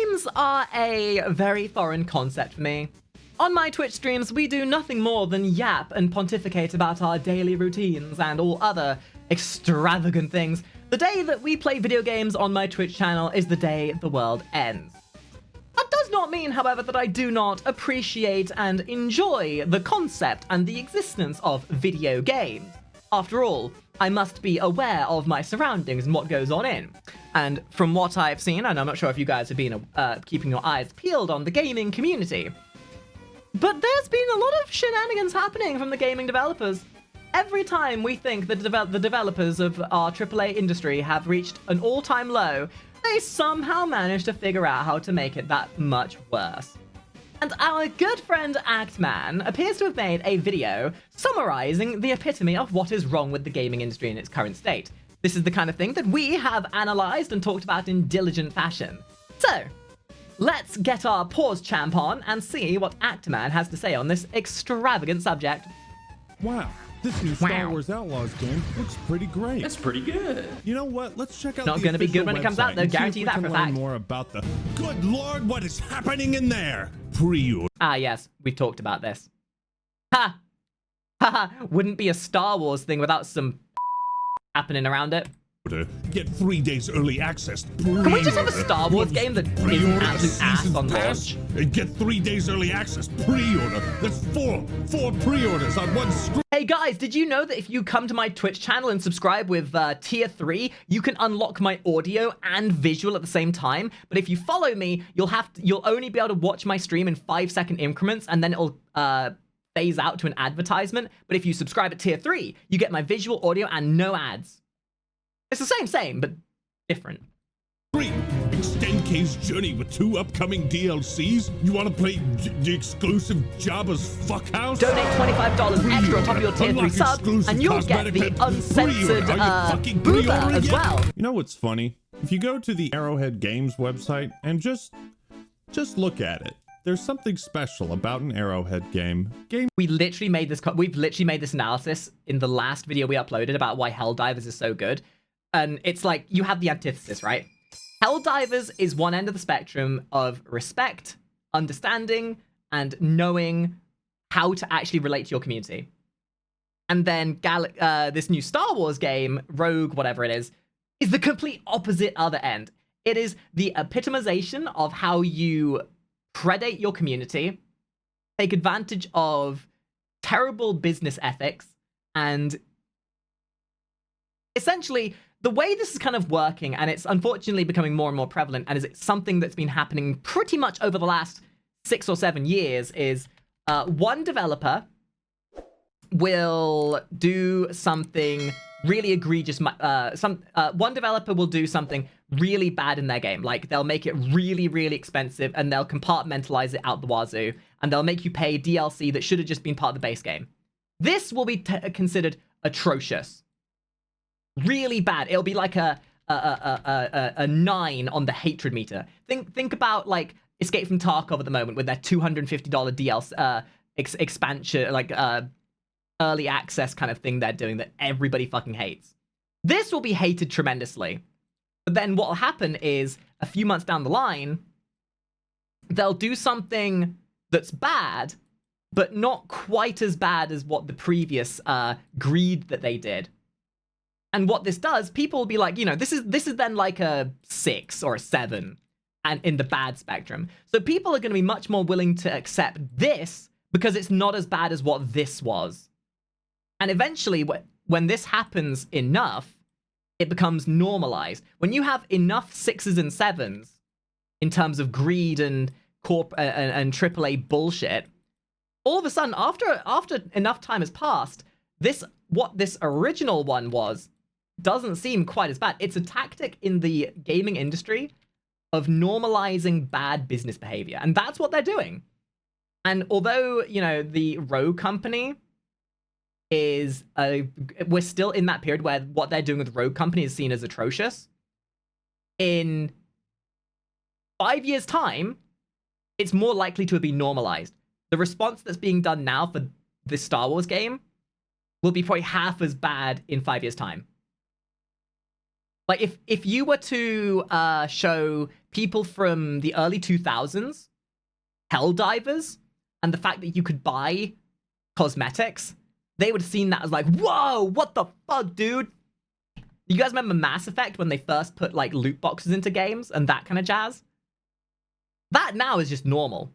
games are a very foreign concept for me. On my Twitch streams, we do nothing more than yap and pontificate about our daily routines and all other extravagant things. The day that we play video games on my Twitch channel is the day the world ends. That does not mean, however, that I do not appreciate and enjoy the concept and the existence of video games. After all, I must be aware of my surroundings and what goes on in. And from what I've seen, and I'm not sure if you guys have been keeping your eyes peeled on the gaming community, but there's been a lot of shenanigans happening from the gaming developers. Every time we think that the developers of our AAA industry have reached an all-time low, they somehow manage to figure out how to make it that much worse. And our good friend Actman appears to have made a video summarizing the epitome of what is wrong with the gaming industry in its current state. This is the kind of thing that we have analyzed and talked about in diligent fashion. So, let's get our pause champ on and see what Actman has to say on this extravagant subject. Wow, this new Star Wars Outlaws game looks pretty great. That's pretty good. You know what? Let's check out Not the going to be good when official it comes out, website though. and see Guarantee if we that for a can learn fact. more about the... Good Lord, what is happening in there? Pre-order. Ah, yes, we've talked about this. Ha! Haha, wouldn't be a Star Wars thing without some happening around it. Get 3 days early access. Can we just have a Star Wars game that isn't absolute ass on launch? And get 3 days early access. Pre-order. That's four pre-orders on one screen. Hey guys, did you know that if you come to my Twitch channel and subscribe with tier 3, you can unlock my audio and visual at the same time? But if you follow me, you'll only be able to watch my stream in 5-second increments, and then it'll phase out to an advertisement. But if you subscribe at tier 3, you get my visual, audio, and no ads. It's the same, but different. Extend K's journey with 2 upcoming DLCs. You want to play the exclusive Jabba's Fuckhouse? Donate $25 extra on top of your tier 3 sub, and you'll get the uncensored booba as well. You know what's funny? If you go to the Arrowhead Games website and just look at it, there's something special about an Arrowhead game. We've literally made this analysis in the last video we uploaded about why Helldivers is so good. And it's like, you have the antithesis, right? Helldivers is one end of the spectrum of respect, understanding, and knowing how to actually relate to your community. And then this new Star Wars game, Rogue, whatever it is the complete opposite other end. It is the epitomization of how you predate your community, take advantage of terrible business ethics, and essentially, the way this is kind of working, and it's unfortunately becoming more and more prevalent, and is something that's been happening pretty much over the last 6 or 7 years, is one developer will do something really egregious. One developer will do something really bad in their game. Like, they'll make it really, really expensive, and they'll compartmentalize it out the wazoo, and they'll make you pay DLC that should have just been part of the base game. This will be considered atrocious. Really bad. It'll be like a 9 on the hatred meter. Think about like Escape from Tarkov at the moment with their $250 DLC expansion, like early access kind of thing they're doing that everybody fucking hates. This will be hated tremendously. But then what will happen is a few months down the line, they'll do something that's bad, but not quite as bad as what the previous greed that they did. And what this does, people will be like, you know, this is then like a 6 or a 7 and in the bad spectrum. So people are going to be much more willing to accept this because it's not as bad as what this was. And eventually, when this happens enough, it becomes normalized. When you have enough 6s and 7s in terms of greed and and AAA bullshit, all of a sudden, after enough time has passed, what this original one was doesn't seem quite as bad. It's a tactic in the gaming industry of normalizing bad business behavior, and that's what they're doing. And although, you know, the Rogue Company is we're still in that period where what they're doing with Rogue Company is seen as atrocious. In 5 years' time, it's more likely to be normalized. The response that's being done now for this Star Wars game will be probably half as bad in 5 years' time. Like, if you were to show people from the early 2000s, Helldivers, and the fact that you could buy cosmetics, they would have seen that as like, whoa, what the fuck, dude? You guys remember Mass Effect when they first put like loot boxes into games and that kind of jazz? That now is just normal.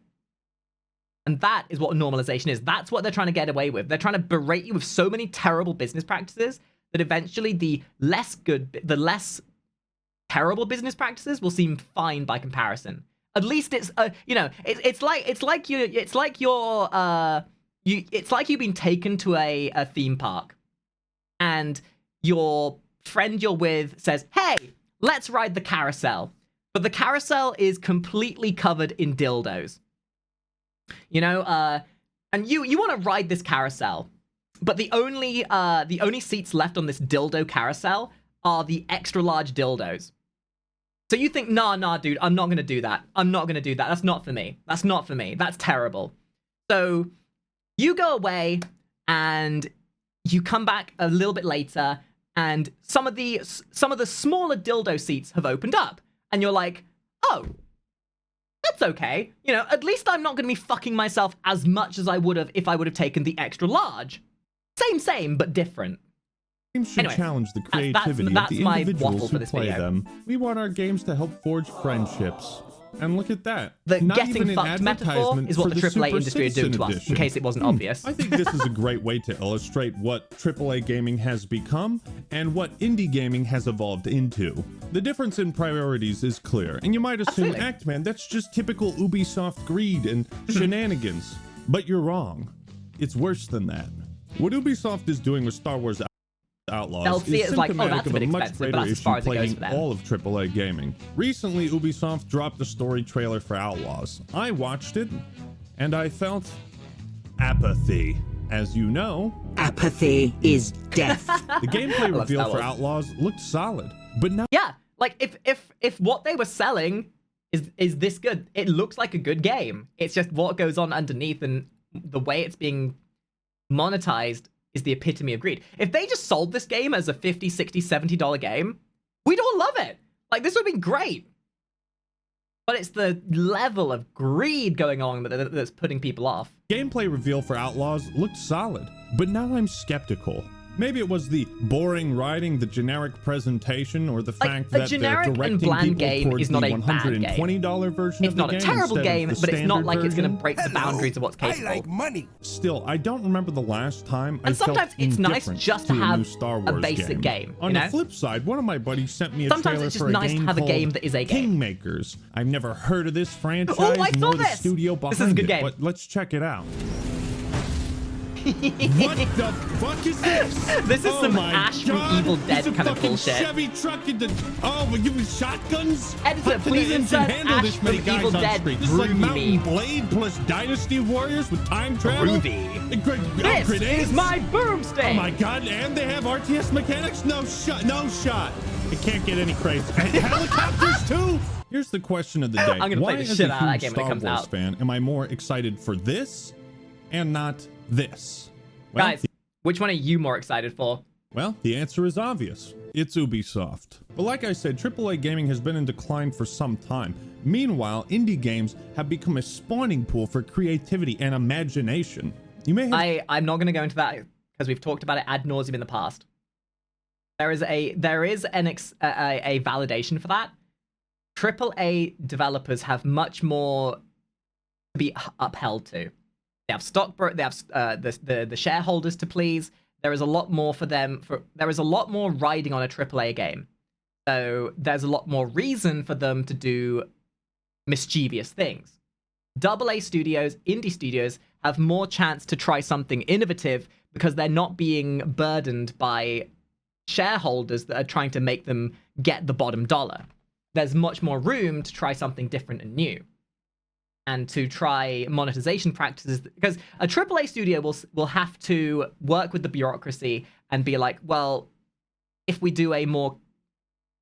And that is what normalization is. That's what they're trying to get away with. They're trying to berate you with so many terrible business practices that eventually the less terrible business practices will seem fine by comparison. At least it's it's like you've been taken to a theme park, and your friend you're with says, "Hey, let's ride the carousel," but the carousel is completely covered in dildos. And you want to ride this carousel, but the only seats left on this dildo carousel are the extra large dildos. So you think, nah, dude, I'm not gonna do that. I'm not gonna do that. That's not for me. That's not for me. That's terrible. So you go away and you come back a little bit later, and some of the smaller dildo seats have opened up, and you're like, oh, that's okay. At least I'm not going to be fucking myself as much as I would have if I would have taken the extra large. Same, but different. Games should challenge the creativity of the individuals who play them. We want our games to help forge friendships. And look at that. The getting fucked metaphor is what the AAA industry are doing to us, in case it wasn't obvious. I think this is a great way to illustrate what AAA gaming has become and what indie gaming has evolved into. The difference in priorities is clear, and you might assume, Actman, that's just typical Ubisoft greed and shenanigans. But you're wrong. It's worse than that. What Ubisoft is doing with Star Wars Outlaws is symptomatic of a much greater issue plaguing all of AAA gaming. Recently, Ubisoft dropped a story trailer for Outlaws. I watched it, and I felt apathy. As you know, apathy is death. The gameplay reveal for Outlaws looked solid, but now like if what they were selling is this good, it looks like a good game. It's just what goes on underneath and the way it's being monetized is the epitome of greed. If they just sold this game as a $50, $60, $70 game, we'd all love it. Like, this would have been great. But it's the level of greed going on that's putting people off. Gameplay reveal for Outlaws looked solid, but now I'm skeptical. Maybe it was the boring writing, the generic presentation, or the fact that they're directing people towards the $120 version of the game. It's not a terrible game, but it's not like it's going to break the boundaries of what's capable. I like money. Still, I don't remember the last time I felt sometimes it's nice just to have a basic game. On the flip side, one of my buddies sent me a sometimes trailer it's just for a nice game to have a game that is a game. Kingmakers. I've never heard of this franchise saw nor the this. studio behind This is a good game. But let's check it out. What the fuck is this? This is some Ash from Evil Dead kind of bullshit. Chevy truck in the... Oh, we're giving shotguns? Editor, please insert Ash from Evil Dead. This is like Mountain Blade plus Dynasty Warriors with time travel? This is my boomstick! Oh my god, and they have RTS mechanics? No shot. It can't get any crazy. Helicopters too? Here's the question of the day. I'm gonna play the shit out of that game when it comes out. Fan, am I more excited for this and not this? Well, guys, which one are you more excited for? Well, the answer is obvious. It's Ubisoft. But like I said, AAA gaming has been in decline for some time. Meanwhile, indie games have become a spawning pool for creativity and imagination. You may have... I'm not going to go into that because we've talked about it ad nauseum in the past. There is a validation for that. AAA developers have much more to be upheld to. They have they have the shareholders to please. There is a lot more for them. There is a lot more riding on a AAA game, so there's a lot more reason for them to do mischievous things. AA studios, indie studios have more chance to try something innovative because they're not being burdened by shareholders that are trying to make them get the bottom dollar. There's much more room to try something different and new, and to try monetization practices, because a AAA studio will have to work with the bureaucracy and be like, well, if we do a more,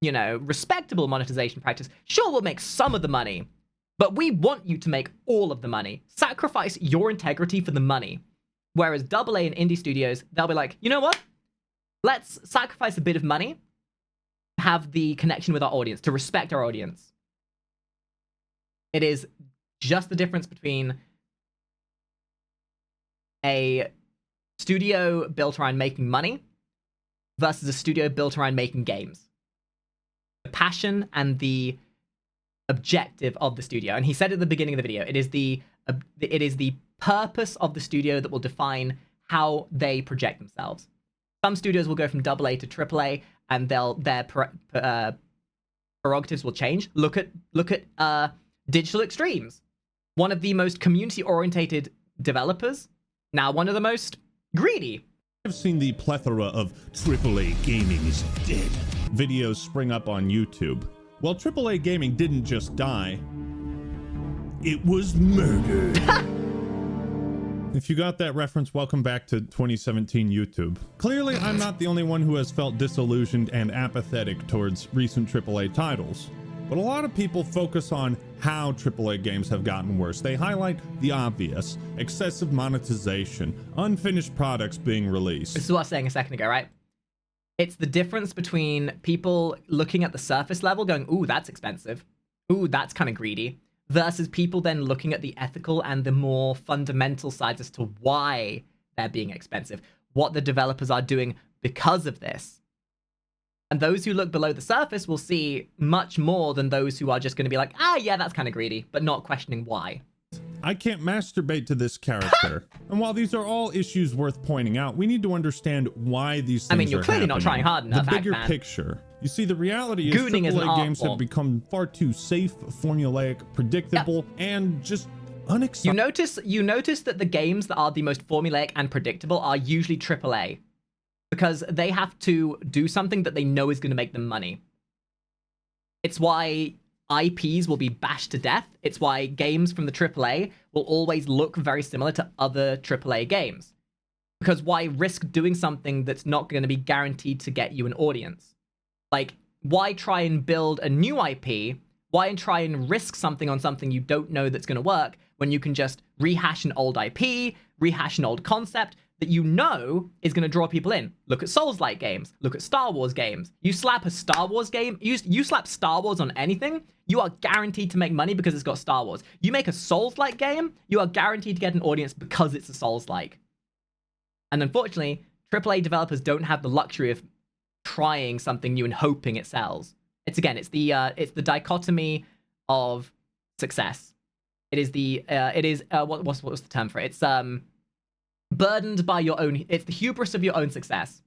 respectable monetization practice, sure, we'll make some of the money, but we want you to make all of the money. Sacrifice your integrity for the money. Whereas AA and indie studios, they'll be like, you know what? Let's sacrifice a bit of money, have the connection with our audience, to respect our audience. It is just the difference between a studio built around making money versus a studio built around making games. The passion and the objective of the studio. And he said at the beginning of the video, it is the purpose of the studio that will define how they project themselves. Some studios will go from AA to AAA, and their prerogatives will change. Look at Digital Extremes, one of the most community-orientated developers, now one of the most greedy. I've seen the plethora of AAA gaming is dead videos spring up on YouTube. Well, AAA gaming didn't just die, it was murdered. If you got that reference, welcome back to 2017 YouTube. Clearly, I'm not the only one who has felt disillusioned and apathetic towards recent AAA titles. But a lot of people focus on how AAA games have gotten worse. They highlight the obvious: excessive monetization, unfinished products being released. This is what I was saying a second ago, right? It's the difference between people looking at the surface level going, ooh, that's expensive. Ooh, that's kind of greedy. Versus people then looking at the ethical and the more fundamental sides as to why they're being expensive. What the developers are doing because of this. And those who look below the surface will see much more than those who are just going to be like, ah, yeah, that's kind of greedy, but not questioning why. I can't masturbate to this character. And while these are all issues worth pointing out, we need to understand why these things are you're clearly not trying hard enough, The bigger Actman. picture. You see, the reality is Gooning is an AAA art games form. have become far too safe, formulaic, predictable, and just unexciting. You notice that the games that are the most formulaic and predictable are usually AAA. Because they have to do something that they know is going to make them money. It's why IPs will be bashed to death. It's why games from the AAA will always look very similar to other AAA games. Because why risk doing something that's not going to be guaranteed to get you an audience? Like, why try and build a new IP? Why try and risk something on something you don't know that's going to work when you can just rehash an old IP, rehash an old concept that you know is going to draw people in? Look at Souls-like games. Look at Star Wars games. You slap a Star Wars game, you slap Star Wars on anything, you are guaranteed to make money because it's got Star Wars. You make a Souls-like game, you are guaranteed to get an audience because it's a Souls-like. And unfortunately, AAA developers don't have the luxury of trying something new and hoping it sells. It's the dichotomy of success. What's the term for it? It's burdened by your own. It's the hubris of your own success.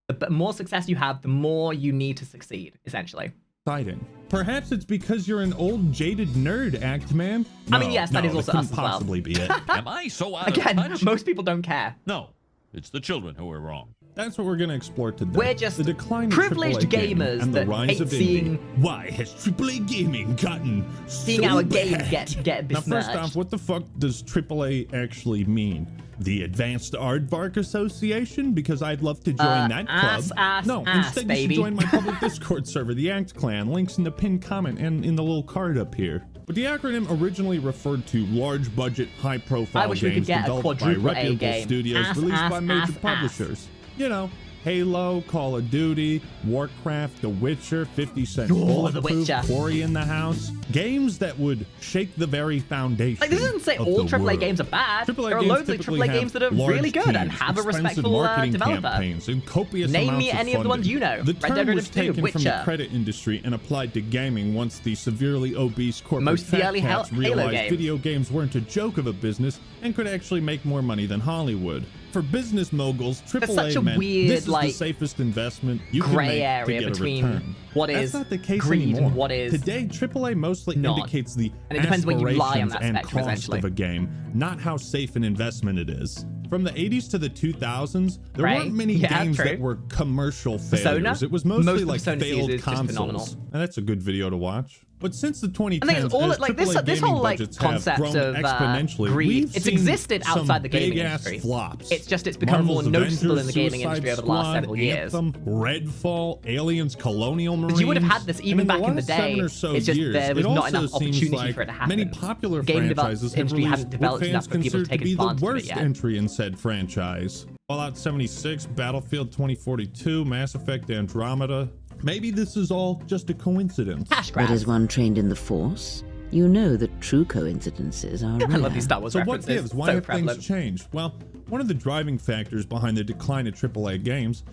The more success you have, the more you need to succeed, essentially. Exciting. Perhaps it's because you're an old jaded nerd, Actman. I mean, yes, that is also us as well. Possibly be it. Am I so out Again, of touch? most people don't care. No, it's the children who are wrong. That's what we're going to explore today. We're just the decline of privileged AAA gaming gamers and the that rise hate of seeing- indie. Why has AAA gaming gotten Seeing so our bad? games get Now, first besmirched. off, what the fuck does AAA actually mean? The Advanced Aardvark Association? Because I'd love to join that club. No, instead baby. you should join my public Discord server, the Act Clan. Links in the pinned comment and in the little card up here. But the acronym originally referred to large budget, high profile I wish we could games get a developed by quadruple A reputable game. studios released by major publishers. You know, Halo, Call of Duty, Warcraft, The Witcher, 50 Cent The Bulletproof, Witcher. Quarry in the House. Games that would shake the very foundation. Like, this doesn't say of all the AAA world. games are bad. AAA there are games loads of typically AAA have games that are large really good and teams, have a expensive respectful marketing developer. campaigns, and copious Name amounts me of any of the ones funding. you know. The Red term Dead was Redemption 2, taken from the Witcher. credit industry and applied to gaming once the severely obese corporate Most of the fat early cats Halo realized games. video games weren't a joke of a business and could actually make more money than Hollywood. For business moguls, AAA such a meant weird, this is like, the safest investment you can gray make area to get between a return. what That's is not the case greed and anymore. what is Today, AAA mostly not. indicates the And it depends where you lie on aspirations that and spectrum, cost essentially. of a game, not how safe an investment it is. From the 80s to the 2000s, there Right. weren't many Yeah, games true. that were commercial Persona? failures. It was mostly Most of like Persona series failed is just phenomenal. consoles. And that's a good video to watch. But since the 2010s, I think it's all as like this AAA whole gaming like budgets have concept grown of exponentially, greed. we've It's seen existed some outside the gaming big-ass industry. flops. It's just it's become Marvel's more noticeable Avengers, in the gaming Suicide industry over the last Squad, several years. Anthem, Redfall, Aliens, Colonial Marines. But you would have had this even and back in the last day. 7 or so It's just years, there was it not also enough seems opportunity like for it to happen. Many popular The game franchises have industry released hadn't developed what enough fans for people to consider take to be the advantage of it worst yet. entry in said franchise. Fallout 76, Battlefield 2042, Mass Effect Andromeda, Maybe this is all just a coincidence. Cash But grabs. as one trained in the Force, you know that true coincidences are I rare. love these Star Wars So what references. gives? Why So have prevalent. things changed? Well, one of the driving factors behind the decline of AAA games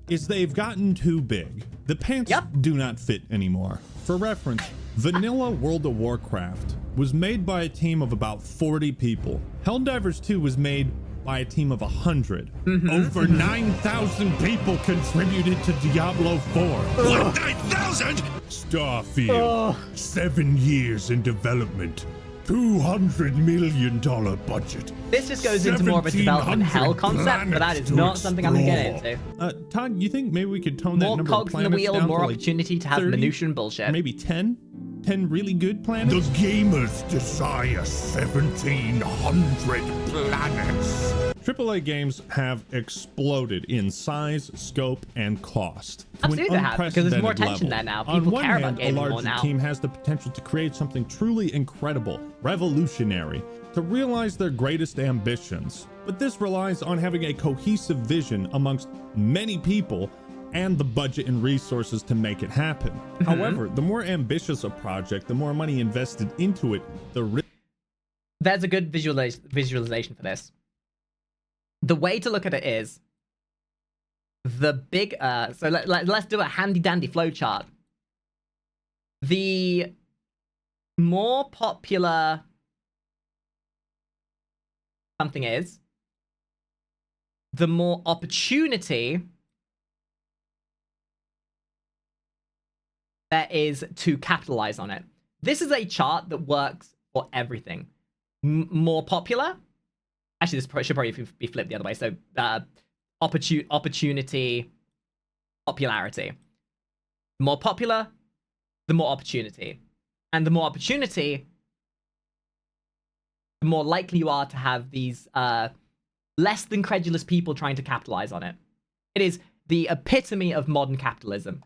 is they've gotten too big. The pants Yep. do not fit anymore. For reference, vanilla World of Warcraft was made by a team of about 40 people. Helldivers 2 was made by a team of 100. Over 9,000 people contributed to Diablo 4. What, 9,000? Starfield, 7 years in development, $200 million budget. This just goes into more of a development hell concept, but that is not something I'm going to get into. Todd, you think maybe we could tone that More number cogs of in the planets wheel, down more to like opportunity to have 30? minutiae and bullshit. Maybe 10? 10 really good planets? The gamers desire 1,700 planets. AAA games have exploded in size, scope, and cost. to an Absolutely they have, because there's more unprecedented attention level. there now. On People one care about hand, a gaming more larger now. team has the potential to create something truly incredible, revolutionary, to realize their greatest ambitions. But this relies on having a cohesive vision amongst many people and the budget and resources to make it happen. However, the more ambitious a project, the more money invested into it, the There's a good visualization for this. The way to look at it is the big so let's do a handy dandy flowchart. The more popular something is, the more opportunity there is to capitalize on it. This is a chart that works for everything. More popular. Actually, this should probably be flipped the other way. So, opportunity, popularity. The more popular, the more opportunity. And the more opportunity, the more likely you are to have these less than credulous people trying to capitalize on it. It is the epitome of modern capitalism.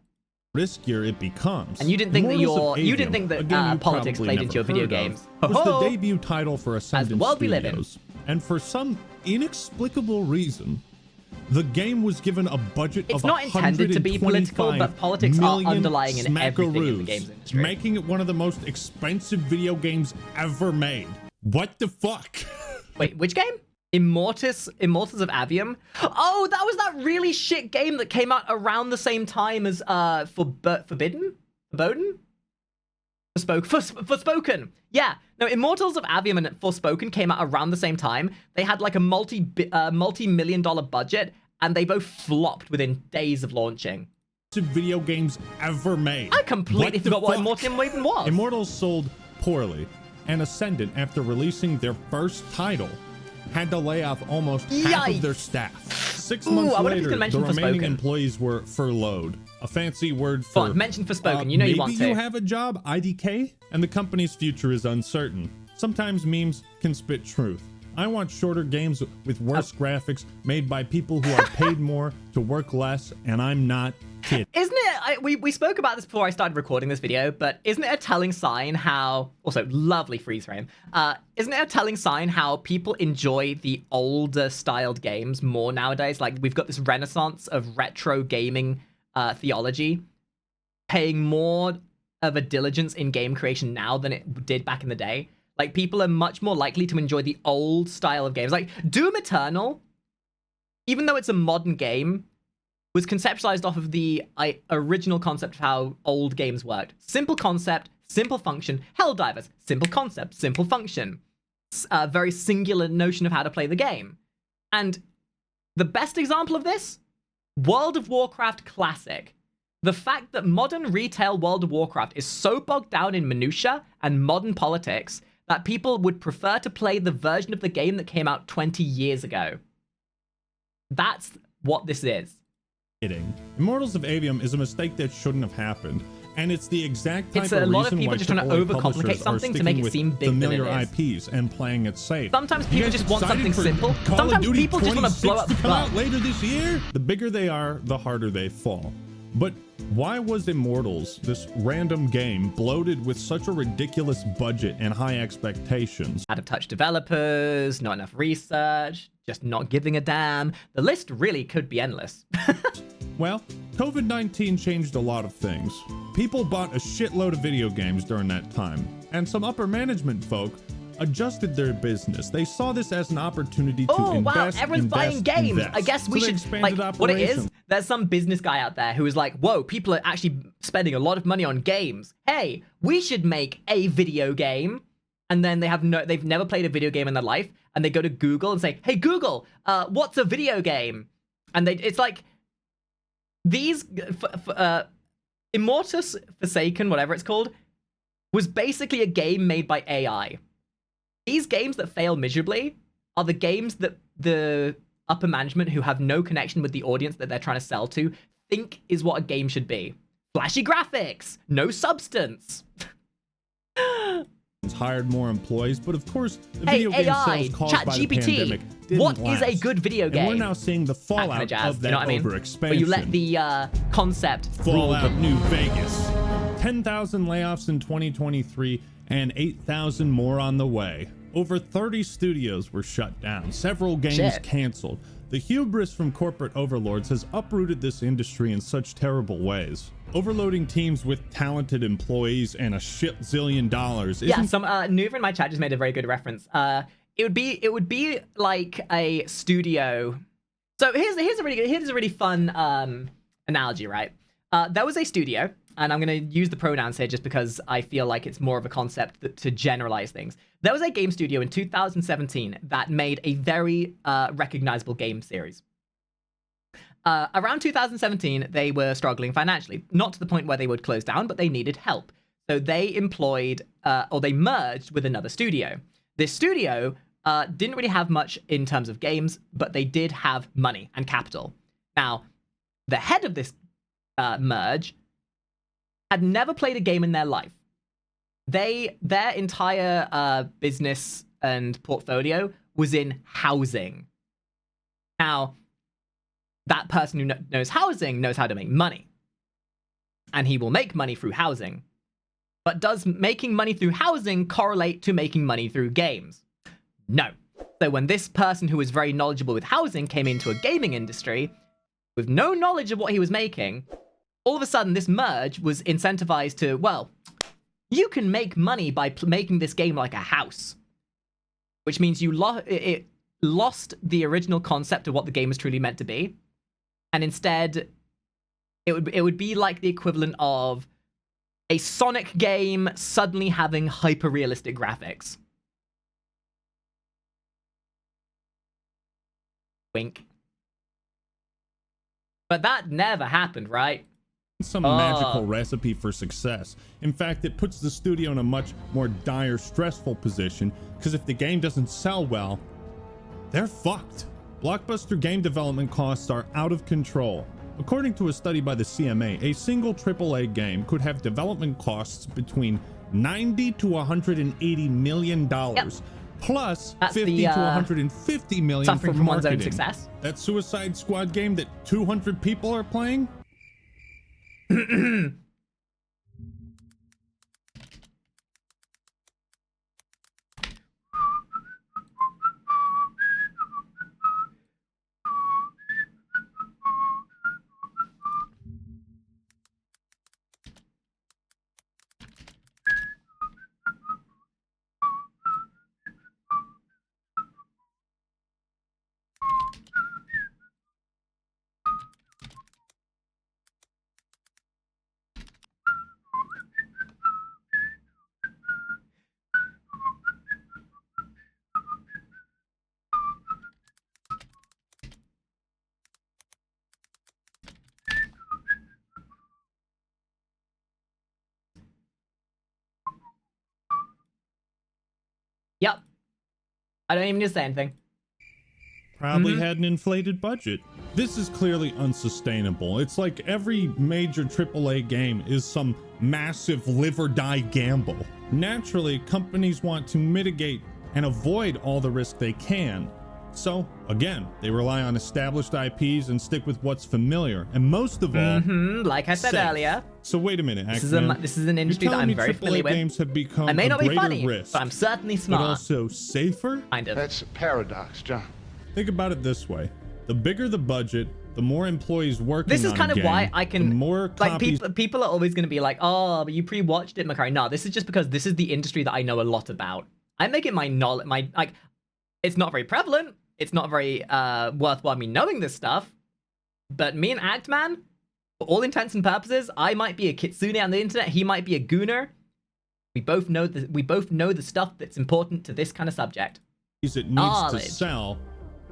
riskier it becomes. And you didn't think Immortals that of you didn't Avium, think that a game you politics probably played into your never video heard of, games. was Ho-ho! the debut title for Ascendant world we live in. Studios. And for some inexplicable reason, the game was given a budget It's of not intended to be political, but politics are $125 underlying in everything in the smackaroos, games industry. making it one of the most expensive video games ever made. What the fuck? Wait, which game? Immortals of Avium? Oh, that was that really shit game that came out around the same time as Forbidden? Forspoken. Yeah. No, Immortals of Avium and Forspoken came out around the same time. They had like a multi-million-dollar budget, and they both flopped within days of launching. Video games ever made. I completely What the forgot what fuck? Immortal even was. Immortals sold poorly, and Ascendant, after releasing their first title, had to lay off almost half of their Yikes. staff. 6 Ooh, months I wonder if he's later, gonna the mention remaining Forspoken. employees were furloughed. A fancy word Go for on, mention Forspoken. You know you want to. maybe you have a job, IDK? And the company's future is uncertain. Sometimes memes can spit truth. I want shorter games with worse graphics made by people who are paid more to work less, and I'm not kidding. Isn't it, we spoke about this before I started recording this video, but isn't it a telling sign how, also lovely freeze frame, isn't it a telling sign how people enjoy the older styled games more nowadays? Like, we've got this renaissance of retro gaming theology, paying more of a diligence in game creation now than it did back in the day. Like, people are much more likely to enjoy the old style of games. Like, Doom Eternal, even though it's a modern game, was conceptualized off of the original concept of how old games worked. Simple concept, simple function. Helldivers, simple concept, simple function. A very singular notion of how to play the game. And the best example of this? World of Warcraft Classic. The fact that modern retail World of Warcraft is so bogged down in minutia and modern politics that people would prefer to play the version of the game that came out 20 years ago. That's what this is. Immortals of Avium is a mistake that shouldn't have happened, and it's the exact type It's of a lot of reason people why just trying to AAA overcomplicate publishers are something to make sticking it with seem bigger than it familiar is. IPs and playing it safe. Sometimes You people guys just want excited something for simple. Call of Sometimes Duty people just want to blow 26 up to come out bugs. later this year. The bigger they are, the harder they fall. But why was Immortals, this random game, bloated with such a ridiculous budget and high expectations? Out of touch developers, not enough research, just not giving a damn. The list really could be endless. Well, COVID-19 changed a lot of things. People bought a shitload of video games during that time, and some upper management folk adjusted their business. They saw this as an opportunity to invest, wow, everyone's buying games. invest. I guess we So they should, expanded like, what it is, operations. there's some business guy out there who is like, whoa, people are actually spending a lot of money on games. Hey, we should make a video game. And then they've never played a video game in their life, and they go to Google and say, hey, Google, what's a video game? And it's like, these, Immortus Forsaken, whatever it's called, was basically a game made by AI. These games that fail miserably are the games that the upper management, who have no connection with the audience that they're trying to sell to, think is what a game should be. Flashy graphics, no substance. Hired more employees, but of course, the Hey, video game AI, sales caused by the pandemic ChatGPT, didn't what is last. a good video game? And we're now seeing the fallout Jazz, of that you know what I mean? overexpansion. Where you let the concept rule Fallout them. New Vegas. 10,000 layoffs in 2023 and 8,000 more on the way. Over 30 studios were shut down, several games Shit. canceled. The hubris from corporate overlords has uprooted this industry in such terrible ways. Overloading teams with talented employees and a shit zillion dollars isn't... Yeah, some Nuva in my chat just made a very good reference. It would be like a studio. So here's a really fun analogy, right? There was a studio, and I'm gonna use the pronouns here just because I feel like it's more of a concept to generalize things. There was a game studio in 2017 that made a very recognizable game series. Around 2017, they were struggling financially, not to the point where they would close down, but they needed help. So they employed, or they merged with another studio. This studio didn't really have much in terms of games, but they did have money and capital. Now, the head of this merge had never played a game in their life. Their entire business and portfolio was in housing. Now, that person who knows housing knows how to make money. And he will make money through housing. But does making money through housing correlate to making money through games? No. So when this person who was very knowledgeable with housing came into a gaming industry with no knowledge of what he was making, all of a sudden this merge was incentivized to, well, you can make money by making this game like a house. Which means it lost the original concept of what the game was truly meant to be. And instead, it would be like the equivalent of a Sonic game suddenly having hyper-realistic graphics. Wink. But that never happened, right? Some magical recipe for success. In fact, it puts the studio in a much more dire, stressful position, because if the game doesn't sell well, they're fucked. Blockbuster game development costs are out of control. According to a study by the CMA, a single AAA game could have development costs between $90 to $180 million, plus That's $50 to $150 million for suffering from one's own marketing. success. That Suicide Squad game that 200 people are playing? Yep. I don't even need to say anything. Probably had an inflated budget. This is clearly unsustainable. It's like every major AAA game is some massive live or die gamble. Naturally, companies want to mitigate and avoid all the risk they can. So, again, they rely on established IPs and stick with what's familiar. And most of all, Like I said safe. earlier, So wait a minute, this Actman. is an industry You're that telling I'm me very AAA familiar with. games have become I may not a be greater funny, risk, but I'm certainly but smart. also safer? Kind of. That's a paradox, John. Think about it this way. The bigger the budget, the more employees working This is on kind a of game, why I can the more like copies. people are always going to be like, oh, but you pre-watched it, Makari. No, this is just because this is the industry that I know a lot about. I make it my knowledge, my like. It's not very prevalent. It's not very worthwhile me knowing this stuff. But me and Actman, for all intents and purposes, I might be a kitsune on the internet. He might be a gooner. We both know the stuff that's important to this kind of subject. It needs Knowledge. to sell.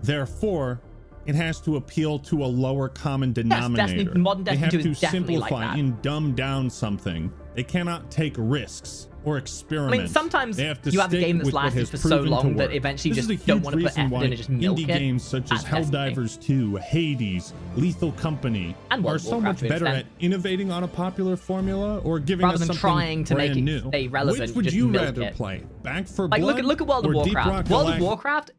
Therefore, it has to appeal to a lower common denominator. Modern they Destiny have 2 to is definitely like simplify that. and dumb down something. They cannot take risks or experiment. I mean, sometimes they have to you have a stick game that's with what lasted has for so proven to long that work. eventually you This just is a don't huge want to put reason effort why in and just milk indie it. games such as That's Destiny. Helldivers 2, Hades, Lethal Company And World are of so Warcraft much to an better at extent. innovating on a popular formula or giving Rather us than something trying to make brand it new. stay relevant, Which would just you milk rather it. play? Back for Like Blood? look at World of or Deep Warcraft. Rock World of Galactic? Warcraft,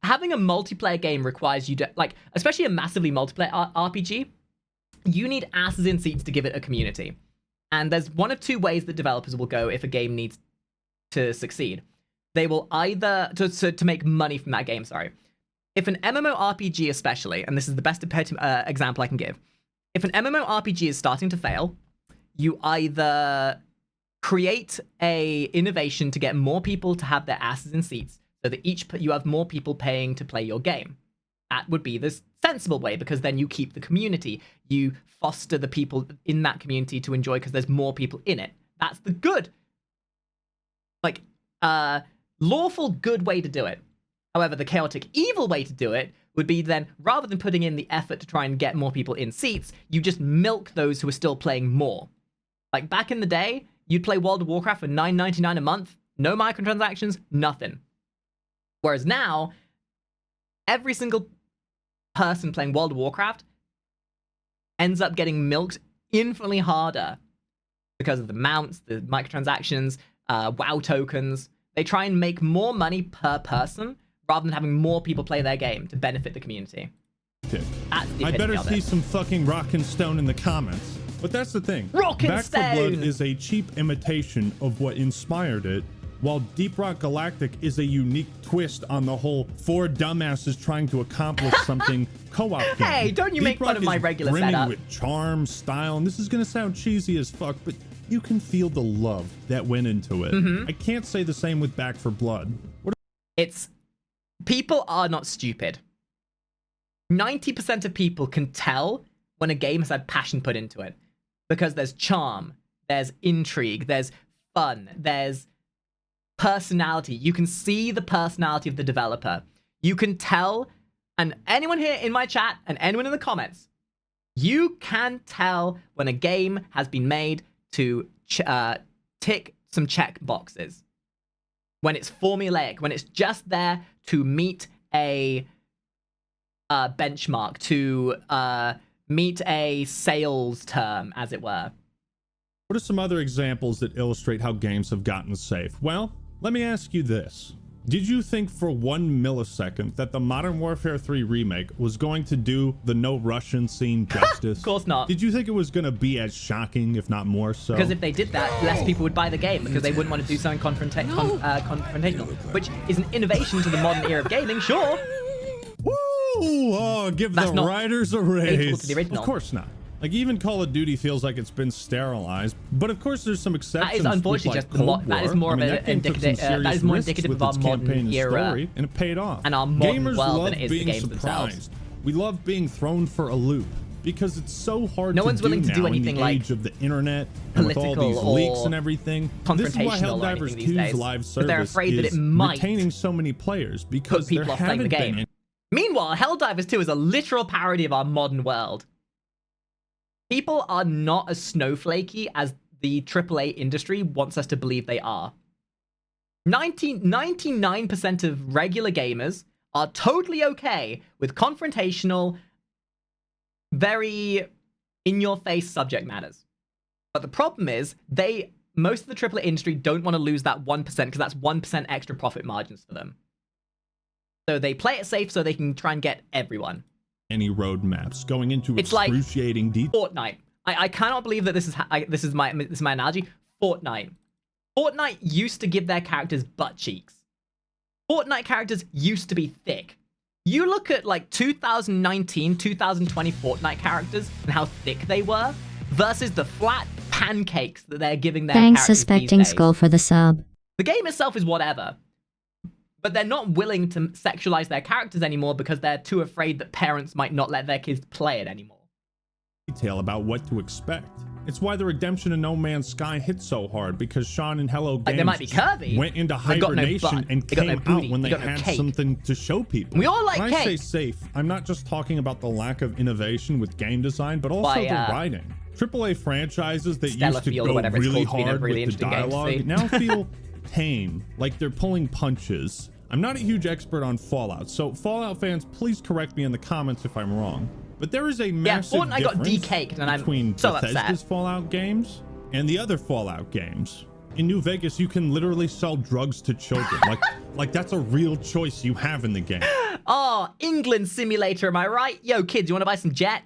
having a multiplayer game requires you to like, especially a massively multiplayer RPG, you need asses in seats to give it a community. And there's one of two ways that developers will go if a game needs to succeed. They will either to make money from that game. Sorry, if an MMORPG especially, and this is the best example I can give, if an MMORPG is starting to fail, you either create a innovation to get more people to have their asses in seats, so that you have more people paying to play your game. That would be the sensible way, because then you keep the community. You foster the people in that community to enjoy because there's more people in it. That's the good, like, lawful good way to do it. However, the chaotic evil way to do it would be then, rather than putting in the effort to try and get more people in seats, you just milk those who are still playing more. Like back in the day, you'd play World of Warcraft for $9.99 a month, no microtransactions, nothing. Whereas now, every single person playing World of Warcraft ends up getting milked infinitely harder because of the mounts, the microtransactions, WoW tokens. They try and make more money per person rather than having more people play their game to benefit the community. That's the I better epitome of see it. some fucking rock and stone in the comments. But that's the thing. Rock and Back 4 Blood Stone! is a cheap imitation of what inspired it, while Deep Rock Galactic is a unique twist on the whole four dumbasses trying to accomplish something co-op game. Hey, don't you make fun of my regular brimming setup. with charm, style, and this is gonna sound cheesy as fuck, but you can feel the love that went into it. I can't say the same with Back 4 Blood. People are not stupid. 90% of people can tell when a game has had passion put into it. Because there's charm, there's intrigue, there's fun, there's personality. You can see the personality of the developer. You can tell, and anyone here in my chat and anyone in the comments, you can tell when a game has been made to tick some check boxes. When it's formulaic, when it's just there to meet a benchmark, to meet a sales term, as it were. What are some other examples that illustrate how games have gotten safe? Well, let me ask you this. Did you think for 1 millisecond that the Modern Warfare 3 remake was going to do the no Russian scene justice? Of course not. Did you think it was going to be as shocking, if not more so? Because if they did that, less people would buy the game because they wouldn't want to do something confrontational, which is an innovation to the modern era of gaming, sure. Woo! Oh, give That's the not writers a faithful raise. to the original. Of course not. Like, even Call of Duty feels like it's been sterilized, but of course there's some exceptions. That is unfortunately with, just like, the Cold that is War. more I of mean, an that game took some indicative. That serious is more risks indicative with of our its campaign modern and era story, and it paid off. and our modern Gamers world love than it is the being games themselves. surprised. We love being thrown for a loop because it's so hard. No one's willing to do now anything in the like age of the internet and with all political these or leaks and everything. This is why confrontational or Helldivers anything these 2's days, live 'cause they're service afraid that is it might retaining so many players because put people there off playing the haven't game. been Meanwhile, Helldivers 2 is a literal parody of our modern world. People are not as snowflakey as the AAA industry wants us to believe they are. 99% of regular gamers are totally okay with confrontational, very in-your-face subject matters. But the problem is, most of the AAA industry don't want to lose that 1% because that's 1% extra profit margins for them. So they play it safe so they can try and get everyone. any roadmaps going into It's like excruciating detail. Fortnite. I cannot believe that this is my analogy. Fortnite used to give their characters butt cheeks. Fortnite characters used to be thick. You look at like 2019, 2020 Fortnite characters and how thick they were versus the flat pancakes that they're giving their Thanks, characters suspecting these days. Skull for the sub. The game itself is whatever, but they're not willing to sexualize their characters anymore because they're too afraid that parents might not let their kids play it anymore. Detail about what to expect. It's why the redemption of No Man's Sky hit so hard, because Sean and Hello Games They might be curvy. went into They've got no hibernation butt. and They got no came booty. out when They they got no had cake. something to show people. We all like when I say cake. safe, I'm not just talking about the lack of innovation with game design, but also the writing. AAA franchises that Stellar used to Field, go whatever it's really called, being a hard really with the interesting game to dialogue see. now feel tame, like they're pulling punches. I'm not a huge expert on Fallout, so Fallout fans, please correct me in the comments if I'm wrong. But there is a massive Fortnite got difference decaked, and I'm between so Bethesda's upset. Fallout games and the other Fallout games. In New Vegas, you can literally sell drugs to children. like that's a real choice you have in the game. Oh, England simulator, am I right? Yo, kids, you want to buy some jet?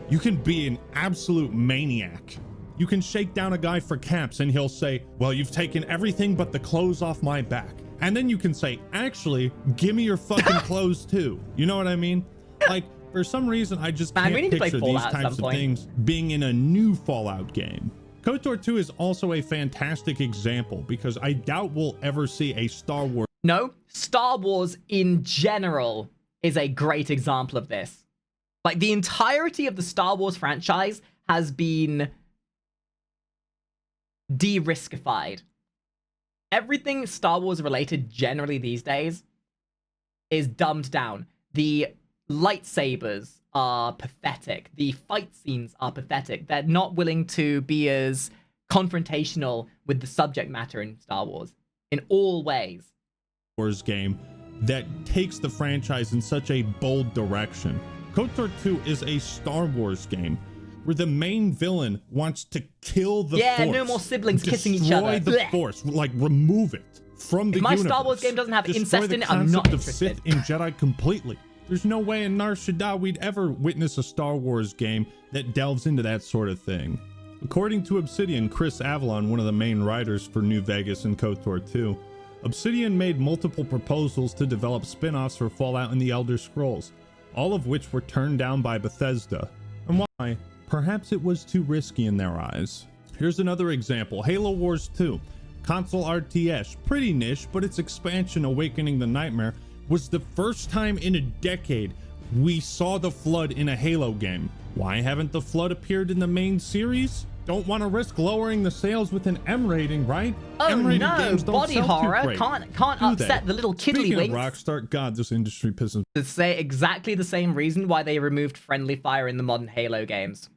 You can be an absolute maniac. You can shake down a guy for caps and he'll say, well, you've taken everything but the clothes off my back. And then you can say, actually, give me your fucking clothes too. You know what I mean? Like, for some reason, I just Man, can't we need to play picture these Fallout at types some of point. things being in a new Fallout game. KOTOR 2 is also a fantastic example because I doubt we'll ever see a Star Wars. No, Star Wars in general is a great example of this. Like, the entirety of the Star Wars franchise has been de-riskified. Everything Star Wars related generally these days is dumbed down. The lightsabers are pathetic. The fight scenes are pathetic. They're not willing to be as confrontational with the subject matter in Star Wars in all ways. Game that takes the franchise in such a bold direction. KOTOR 2 is a Star Wars game where the main villain wants to kill the Force. No more siblings kissing each other. Destroy the Blech. Force, like remove it from the If my universe. Star Wars game doesn't have Destroy incest the in it, I'm not concept of interested. Sith and Jedi completely. There's no way in Nar Shaddaa we'd ever witness a Star Wars game that delves into that sort of thing. According to Obsidian, Chris Avalon, one of the main writers for New Vegas and KOTOR 2, Obsidian made multiple proposals to develop spin-offs for Fallout and the Elder Scrolls, all of which were turned down by Bethesda. And why? Perhaps it was too risky in their eyes. Here's another example, Halo Wars 2. Console RTS, pretty niche, but its expansion, Awakening the Nightmare, was the first time in a decade we saw the Flood in a Halo game. Why haven't the Flood appeared in the main series? Don't want to risk lowering the sales with an M rating, right? Oh M-rated no, games don't body sell too horror great, can't do upset they? the little Speaking kiddly of winks. Rockstar, God, this industry pisses. To say exactly the same reason why they removed friendly fire in the modern Halo games.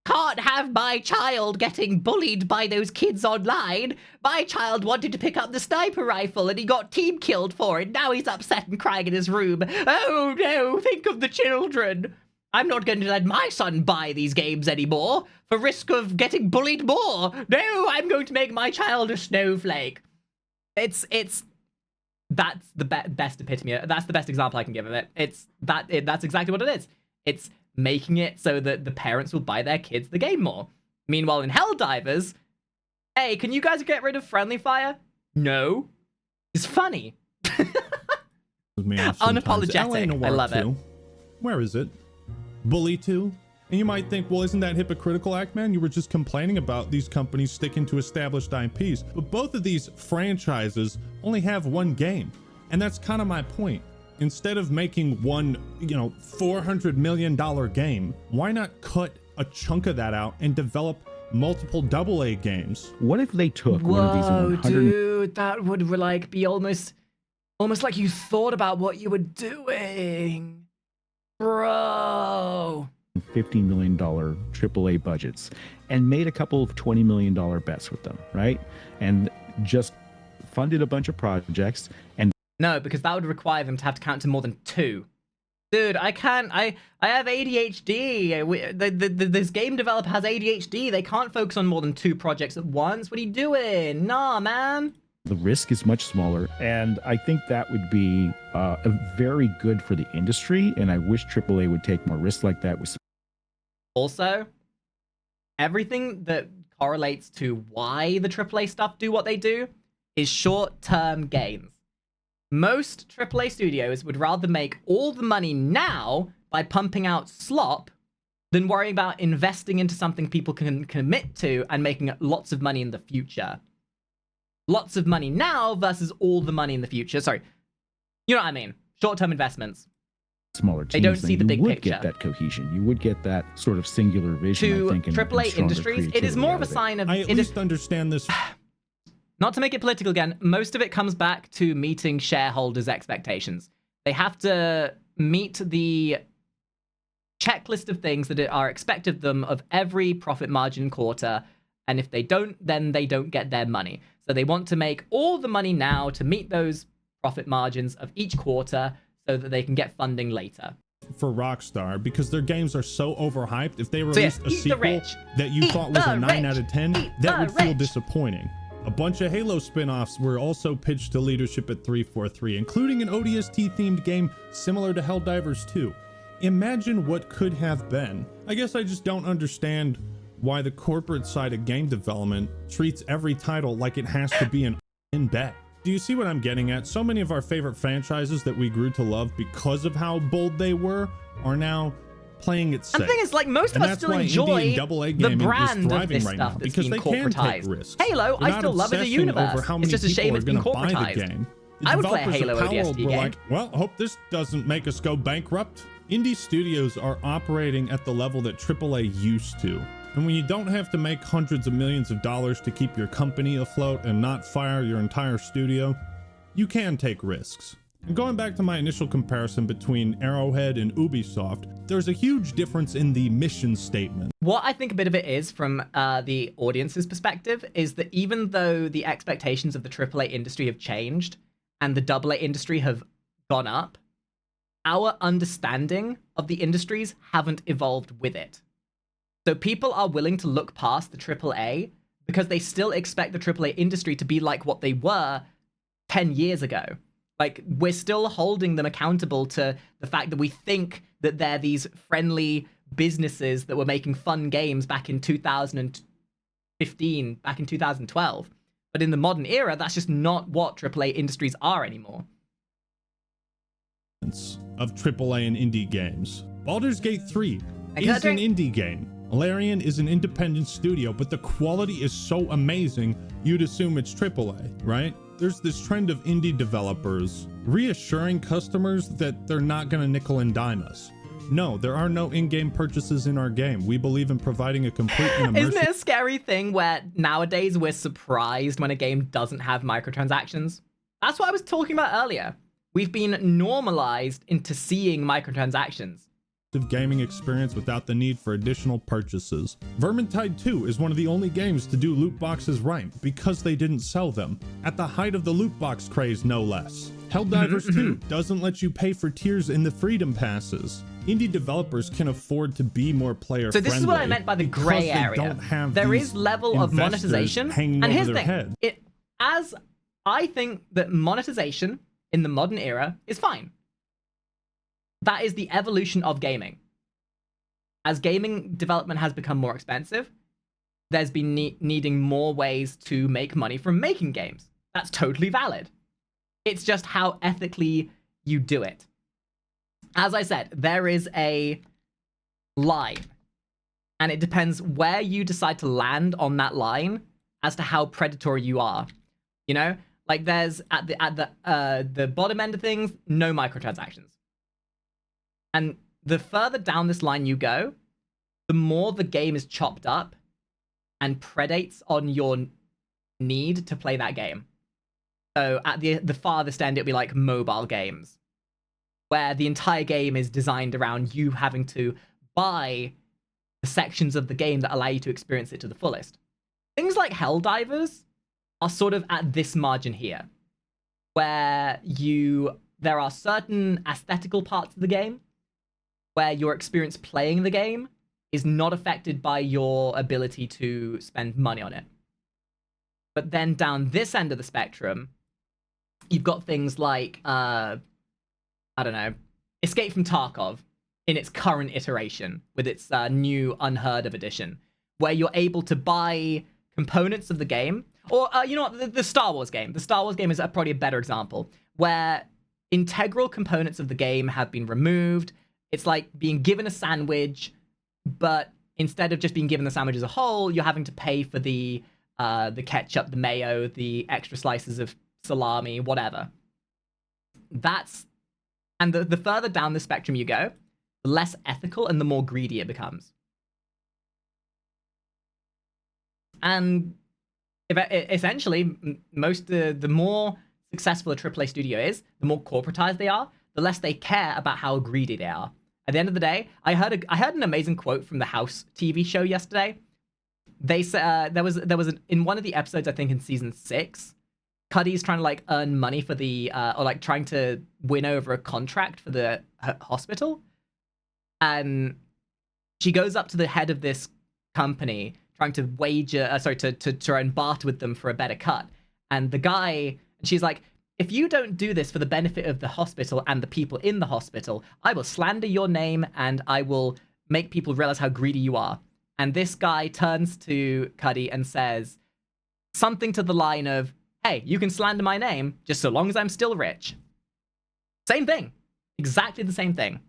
Can't have my child getting bullied by those kids online. My child wanted to pick up the sniper rifle and he got team killed for it. Now he's upset and crying in his room. Oh no, think of the children. I'm not going to let my son buy these games anymore for risk of getting bullied more. No, I'm going to make my child a snowflake. That's the best epitome. That's the best example I can give of it. That's exactly what it is. It's making it so that the parents will buy their kids the game more. Meanwhile, in Helldivers, hey, can you guys get rid of friendly fire? No. It's funny. Unapologetic. LA I love it. 2. Where is it? Bully 2? And you might think, well, isn't that hypocritical, Actman? You were just complaining about these companies sticking to established IPs. But both of these franchises only have one game. And that's kind of my point. Instead of making one, $400 million game, why not cut a chunk of that out and develop multiple AA games? What if they took one of these Whoa, 100 dude, that would like be almost like you thought about what you were doing. Bro. $50 million AAA budgets and made a couple of $20 million bets with them, right? And just funded a bunch of projects and No, because that would require them to have to count to more than 2. Dude, I can't. I have ADHD. This game developer has ADHD. They can't focus on more than 2 projects at once. What are you doing? Nah, man. the risk is much smaller. And I think that would be very good for the industry. And I wish AAA would take more risks like that. Also, everything that correlates to why the AAA stuff do what they do is short-term gains. Most AAA studios would rather make all the money now by pumping out slop than worrying about investing into something people can commit to and making lots of money in the future. Lots of money now versus all the money in the future. Sorry. You know what I mean? Short-term investments. Smaller teams, they don't see the big picture. You would get that cohesion. You would get that sort of singular vision, to I think, AAA industries, it is more of a sign of... I at least understand this. Not to make it political again, most of it comes back to meeting shareholders' expectations. They have to meet the checklist of things that are expected of them of every profit margin quarter, and if they don't, then they don't get their money. So they want to make all the money now to meet those profit margins of each quarter so that they can get funding later. For Rockstar, because their games are so overhyped, if they released a eat the sequel rich. that you Eat thought was a the 9 rich. out of 10, Eat that the would feel rich. disappointing. A bunch of Halo spin-offs were also pitched to leadership at 343, including an ODST-themed game similar to Helldivers 2. Imagine what could have been. I guess I just don't understand why the corporate side of game development treats every title like it has to be an in bet. Do you see what I'm getting at? So many of our favorite franchises that we grew to love because of how bold they were are now playing it safe. And the thing is, like, most of And us that's still why enjoy indie and AA the gaming is brand of thriving this right stuff now, that's because been they can take corporatized. risks. Halo, They're I not still love as a obsessing universe. over how It's many just a people shame are it's been gonna buy the corporatized. game. The I would play a developers Halo of Palworld ODST were game. like, well, hope this doesn't make us go bankrupt. Indie studios are operating at the level that AAA used to. And when you don't have to make hundreds of millions of dollars to keep your company afloat and not fire your entire studio, you can take risks. And going back to my initial comparison between Arrowhead and Ubisoft, there's a huge difference in the mission statement. What I think a bit of it is, from the audience's perspective, is that even though the expectations of the AAA industry have changed and the AA industry have gone up, our understanding of the industries haven't evolved with it. So people are willing to look past the AAA because they still expect the AAA industry to be like what they were 10 years ago. Like, we're still holding them accountable to the fact that we think that they're these friendly businesses that were making fun games back in 2015, back in 2012. But in the modern era, that's just not what AAA industries are anymore. Of AAA and indie games. Baldur's Gate 3 Thank you, is an Patrick. indie game. Larian is an independent studio, but the quality is so amazing, you'd assume it's AAA, right? There's this trend of indie developers reassuring customers that they're not going to nickel and dime us. No, there are no in-game purchases in our game. We believe in providing a complete and immersive... Isn't it a scary thing where nowadays we're surprised when a game doesn't have microtransactions? That's what I was talking about earlier. We've been normalized into seeing microtransactions. gaming experience without the need for additional purchases. Vermintide 2 is one of the only games to do loot boxes right because they didn't sell them. At the height of the loot box craze, no less. Helldivers 2 doesn't let you pay for tiers in the freedom passes. Indie developers can afford to be more player friendly. So this is what I meant by the gray area. There is level of monetization, and here's the thing. As I think that monetization in the modern era is fine. That is the evolution of gaming. As gaming development has become more expensive, there's been needing more ways to make money from making games. That's totally valid. It's just how ethically you do it. As I said, there is a line, and it depends where you decide to land on that line as to how predatory you are. You know, like there's at the bottom end of things, no microtransactions. And the further down this line you go, the more the game is chopped up and predates on your need to play that game. So at the farthest end, it'll be like mobile games, where the entire game is designed around you having to buy the sections of the game that allow you to experience it to the fullest. Things like Helldivers are sort of at this margin here, where there are certain aesthetical parts of the game where your experience playing the game is not affected by your ability to spend money on it. But then down this end of the spectrum, you've got things like, I don't know, Escape from Tarkov in its current iteration with its new Unheard of edition, where you're able to buy components of the game. Or, you know what, the Star Wars game. The Star Wars game is probably a better example, where integral components of the game have been removed. It's like being given a sandwich, but instead of just being given the sandwich as a whole, you're having to pay for the ketchup, the mayo, the extra slices of salami, whatever. And the further down the spectrum you go, the less ethical and the more greedy it becomes. And essentially, the more successful a AAA studio is, the more corporatized they are, the less they care about how greedy they are. At the end of the day, I heard an amazing quote from the House TV show yesterday. They said there was in one of the episodes, I think in season 6, Cuddy's trying to like earn money for the or like trying to win over a contract for the hospital, and she goes up to the head of this company trying to wager, to try and barter with them for a better cut. And the guy, she's like, if you don't do this for the benefit of the hospital and the people in the hospital, I will slander your name and I will make people realize how greedy you are. And this guy turns to Cuddy and says something to the line of, hey, you can slander my name just so long as I'm still rich. Same thing. Exactly the same thing.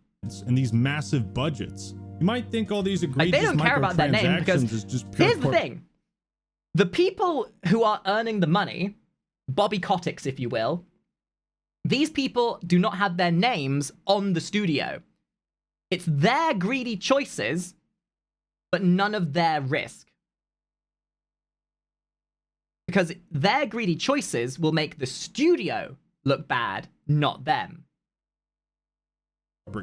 And these massive budgets. You might think all these egregious they don't care about their name because is just pure here's the thing. The people who are earning the money, Bobby Kotick's, if you will, these people do not have their names on the studio. It's their greedy choices, but none of their risk. Because their greedy choices will make the studio look bad, not them.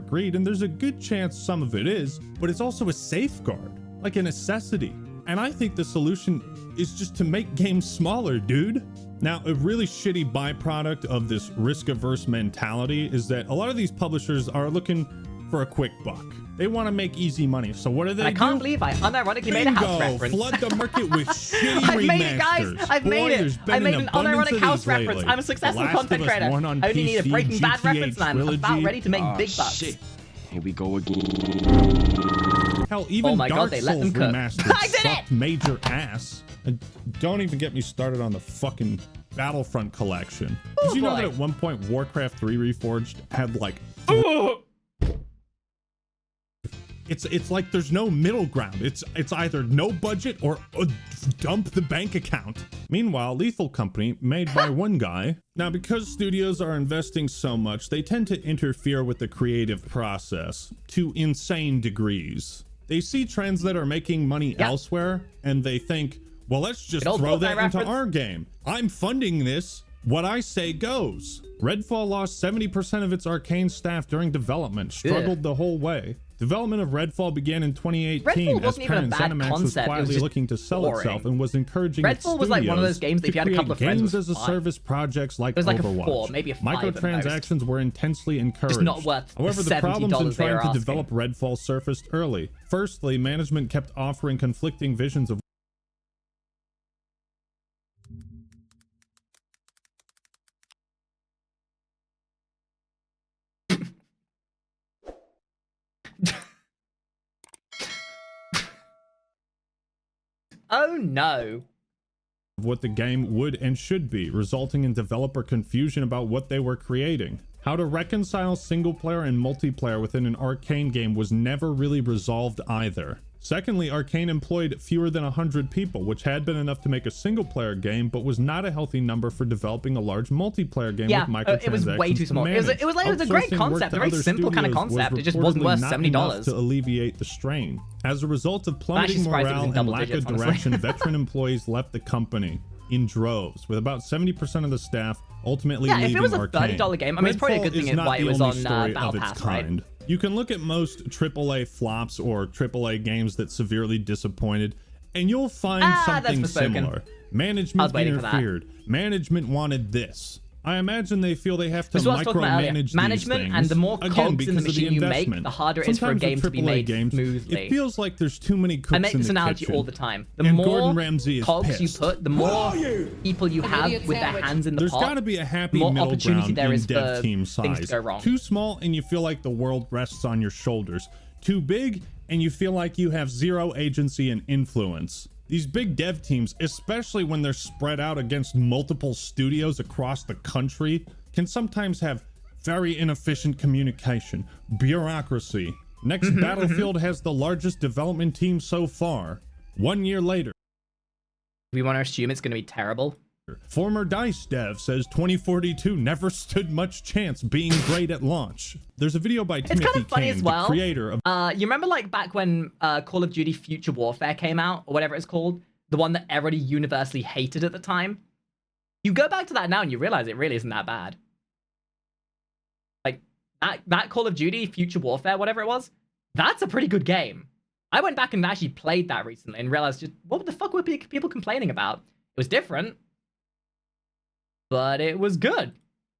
Greed, and there's a good chance some of it is, but it's also a safeguard, like a necessity. And I think the solution is just to make games smaller, dude. Now, a really shitty byproduct of this risk-averse mentality is that a lot of these publishers are looking for a quick buck. They want to make easy money. So what do they do? I can't believe I unironically made a house reference. Flood the market with shitty I've remasters. made it, guys. I've made it. I made an unironic house reference. Lately. I'm a successful content creator. I only need a Breaking Bad reference, and I'm about ready to make big bucks. Shit. Here we go again. Hell, even God, Dark they let Souls them cook. remastered I did sucked major ass. And don't even get me started on the fucking Battlefront collection. Did you know that at one point Warcraft 3 Reforged had like it's like there's no middle ground. It's either no budget or dump the bank account. Meanwhile, Lethal Company, made by one guy. Now, because studios are investing so much, they tend to interfere with the creative process to insane degrees. They see trends that are making money elsewhere, and they think, well, let's just throw that into our game. I'm funding this. What I say goes. Redfall lost 70% of its arcane staff during development, struggled the whole way. Development of Redfall began in 2018 as parent ZeniMax was quietly looking to sell itself and was encouraging its studios was like one of those games that if you had a couple of friends games as a service projects like Overwatch. It was like Overwatch. a 4, maybe a 5 Microtransactions were intensely encouraged. Just not worth However, the $70 problems in they were trying to asking. develop Redfall surfaced early. Firstly, management kept offering conflicting visions of Oh no. what the game would and should be, resulting in developer confusion about what they were creating. How to reconcile single player and multiplayer within an Arcane game was never really resolved either. Secondly, Arcane employed fewer than 100 people, which had been enough to make a single player game, but was not a healthy number for developing a large multiplayer game with microtransactions. It was way too small. It was a great concept, a very simple kind of concept. It just wasn't worth $70 to alleviate the strain. As a result of plummeting morale and lack of direction, veteran employees left the company in droves, with about 70% of the staff ultimately leaving Arcane. If it was a $30 game, I mean, it's probably a good thing why it was on Battle Pass, right? You can look at most AAA flops or AAA games that severely disappointed, and you'll find something similar. Management interfered. Management wanted this. I imagine they feel they have to micromanage management, and the more cogs in the machine you make, the harder it is for a game to be made smoothly. It feels like there's too many cooks I make this analogy all the time. The more cogs you put, the more people you have with their hands in the pot, there's got to be a happy more middle opportunity ground there in is dev for team size. things to go wrong. Too small and you feel like the world rests on your shoulders. Too big and you feel like you have zero agency and influence. These big dev teams, especially when they're spread out against multiple studios across the country, can sometimes have very inefficient communication, bureaucracy. Next, Battlefield has the largest development team so far. 1 year later, We want to assume it's going to be terrible. former DICE dev says 2042 never stood much chance being great at launch. There's a video by Timothy kind of funny Kane, as well. the creator of You remember like back when Call of Duty Future Warfare came out, or whatever it's called? The one that everybody universally hated at the time? You go back to that now and you realize it really isn't that bad. Like, that Call of Duty Future Warfare, whatever it was, that's a pretty good game. I went back and actually played that recently and realized just, what the fuck were people complaining about? It was different, but it was good.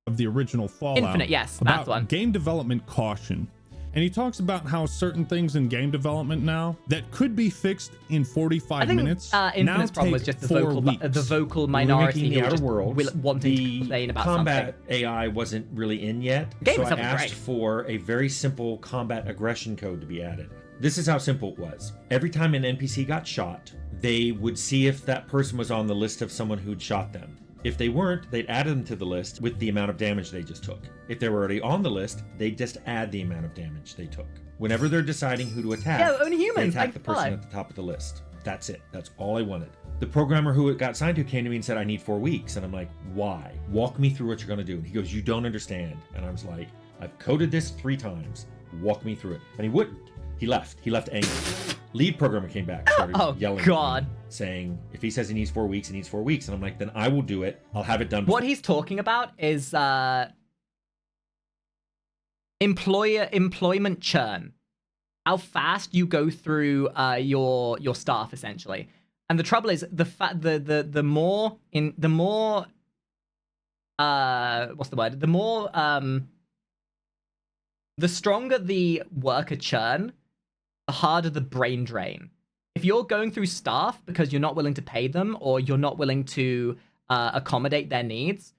of the original Fallout. Infinite, yes, about that's one. game development caution. And he talks about how certain things in game development now that could be fixed in 45 I think minutes now Infinite's problem was take just 4 the weeks. vocal When minority we were who making were the just Outer Worlds, wanting to the complain about combat something. AI wasn't really in yet, Game so I itself was asked great. for a very simple combat aggression code to be added. This is how simple it was. Every time an NPC got shot, they would see if that person was on the list of someone who'd shot them. If they weren't, they'd add them to the list with the amount of damage they just took. If they were already on the list, they'd just add the amount of damage they took. Whenever they're deciding who to attack, Yeah, only humans, they attack like the person five. at the top of the list. That's it. That's all I wanted. The programmer who it got signed to came to me and said, I need 4 weeks. And I'm like, why? Walk me through what you're going to do. And he goes, you don't understand. And I was like, I've coded this 3 times. Walk me through it. And he wouldn't. He left. He left angry. Lead programmer came back, started Oh, yelling God. at me, saying, if he says he needs 4 weeks, he needs 4 weeks. And I'm like, then I will do it. I'll have it done. What he's talking about is employment churn. How fast you go through your staff, essentially. And the trouble is the more what's the word? The stronger the worker churn, the harder the brain drain. If you're going through staff because you're not willing to pay them or you're not willing to accommodate their needs,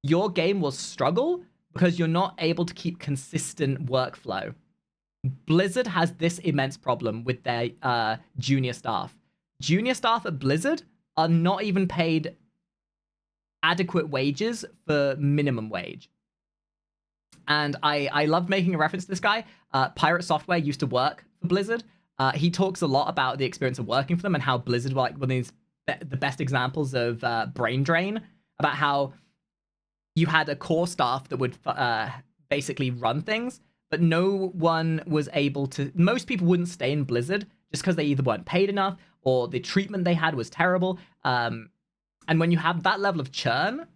your game will struggle because you're not able to keep consistent workflow. Blizzard has this immense problem with their junior staff. Junior staff at Blizzard are not even paid adequate wages for minimum wage. And I love making a reference to this guy. Pirate Software used to work for Blizzard. He talks a lot about the experience of working for them and how Blizzard were like one of the best examples of brain drain, about how you had a core staff that would basically run things, but no one was able to. Most people wouldn't stay in Blizzard just because they either weren't paid enough or the treatment they had was terrible. And when you have that level of churn,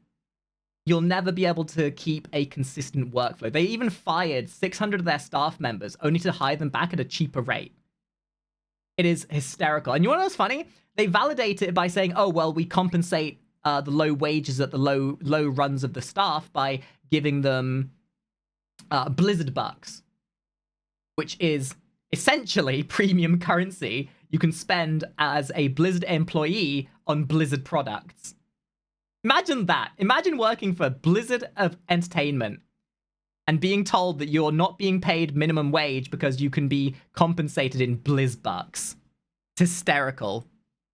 you'll never be able to keep a consistent workflow. They even fired 600 of their staff members only to hire them back at a cheaper rate. It is hysterical. And you want to know what's funny? They validate it by saying, oh, well, we compensate the low wages at the low runs of the staff by giving them Blizzard bucks, which is essentially premium currency you can spend as a Blizzard employee on Blizzard products. Imagine that. Imagine working for Blizzard of Entertainment and being told that you're not being paid minimum wage because you can be compensated in Blizz bucks. It's hysterical.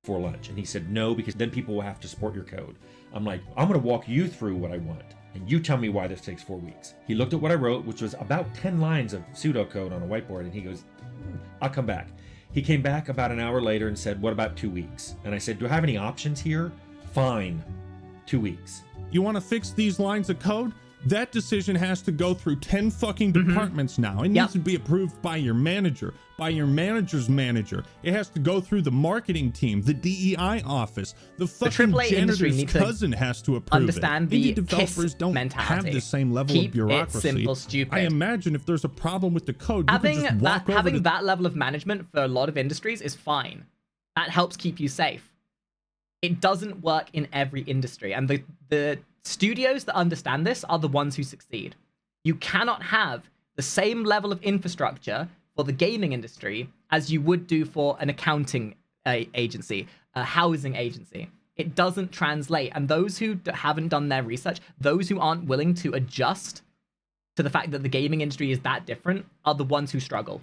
For lunch. And he said, no, because then people will have to support your code. I'm like, I'm going to walk you through what I want. And you tell me why this takes 4 weeks. He looked at what I wrote, which was about 10 lines of pseudocode on a whiteboard. And he goes, I'll come back. He came back about an hour later and said, what about 2 weeks? And I said, do I have any options here? Fine. 2 weeks. You want to fix these lines of code? That decision has to go through 10 fucking departments now. It needs to be approved by your manager, by your manager's manager. It has to go through the marketing team, the DEI office. The fucking AAA industry janitor's needs to cousin has to approve understand it. the Indie developers KISS don't mentality. have the same level Keep of bureaucracy. it simple, stupid. I imagine if there's a problem with the code, you Having could just walk over having to that level of management for a lot of industries is fine. That helps keep you safe. It doesn't work in every industry, and the studios that understand this are the ones who succeed. You cannot have the same level of infrastructure for the gaming industry as you would do for an accounting agency, a housing agency. It doesn't translate, and those who haven't done their research, those who aren't willing to adjust to the fact that the gaming industry is that different, are the ones who struggle.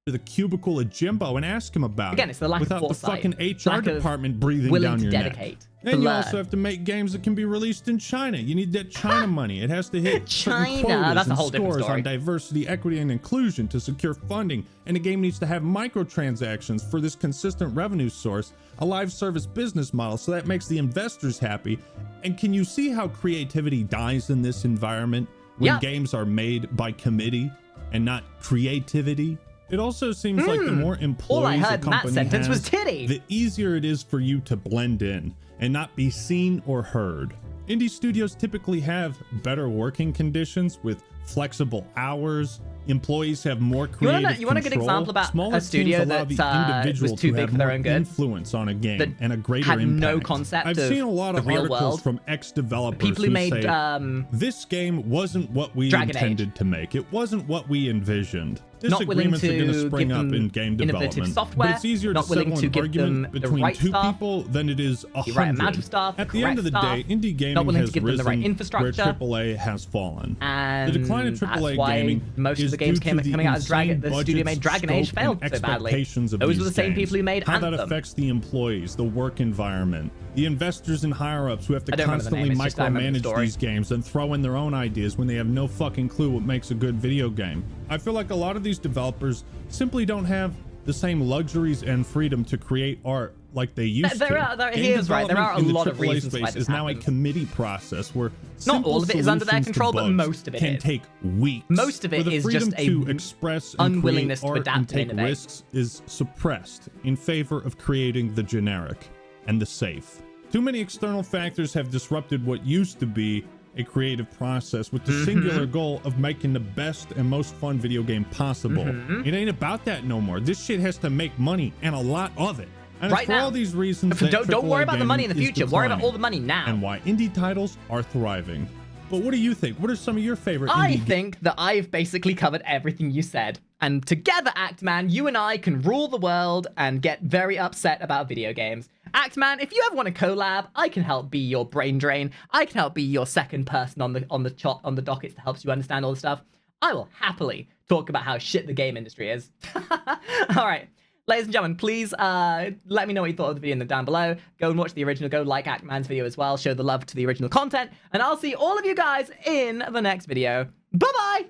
to the cubicle at Jimbo and ask him about Again, it. it's the lack of without the foresight, fucking HR lack of department breathing willing down to your dedicate, neck. to And you learn. also have to make games that can be released in China. You need that China money. It has to hit certain China, quotas that's a and whole different scores story. on diversity, equity, and inclusion to secure funding. And the game needs to have microtransactions for this consistent revenue source, a live service business model, so that makes the investors happy. And can you see how creativity dies in this environment when Yep. games are made by committee and not creativity? It also seems like the more All I employees a heard in that company sentence was has, titty. the easier it is for you to blend in and not be seen or heard. Indie studios typically have better working conditions with flexible hours. Employees have more creative you want a good control. example about Smaller a studio teams allow that the individual was too to big have for their more own good, influence on a game that and a greater had impact. no concept I've of seen a lot of the real articles world. from ex-developers People who made say, this game wasn't what we Dragon Age. intended to make. It wasn't what we envisioned. Not willing Disagreements are going to to spring give up them in game innovative development, software, but it's easier not to willing settle to an give argument them the between right two stuff, people than it is the right amount 100. of stuff, At the end of the correct day, indie stuff, gaming not willing has to give them the right risen infrastructure, where AAA has fallen. and The decline of that's AAA why gaming most is of the games due to coming out as Dragon. insane The studio made budgets, Dragon Age scope, failed and so badly. expectations of Those these were the same games. people who made How Anthem. that affects the employees, the work environment, the investors and higher-ups who have to I don't remember the constantly name, it's just I remember the micromanage story. these games and throw in their own ideas when they have no fucking clue what makes a good video game. I feel like a lot of these developers simply don't have the same luxuries and freedom to create art like they used There to. are- Game here's right, there are a development in the lot of AAA reasons why space this is now a happens. committee process where Not simple all of it is under their solutions to control, but bugs most of it can is. take weeks. Most of it where the is freedom just a to express and unwillingness to create art adapt and and take innovate. risks is suppressed in favor of creating the generic and the safe. Too many external factors have disrupted what used to be a creative process with the Mm-hmm. singular goal of making the best and most fun video game possible. Mm-hmm. It ain't about that no more. This shit has to make money, and a lot of it. And Right it's for now. all these reasons that Don't worry AAA about the money in the gaming is future. Worry about declining, all the money now. and why indie titles are thriving. But what do you think? What are some of your favorite I indie think that I've basically covered everything you said. And together, Actman, you and I can rule the world and get very upset about video games. Actman, if you ever want to collab, I can help be your brain drain. I can help be your second person on the dockets that helps you understand all the stuff. I will happily talk about how shit the game industry is. All right. Ladies and gentlemen, please let me know what you thought of the video down below. Go and watch the original. Go like Actman's video as well. Show the love to the original content. And I'll see all of you guys in the next video. Bye-bye!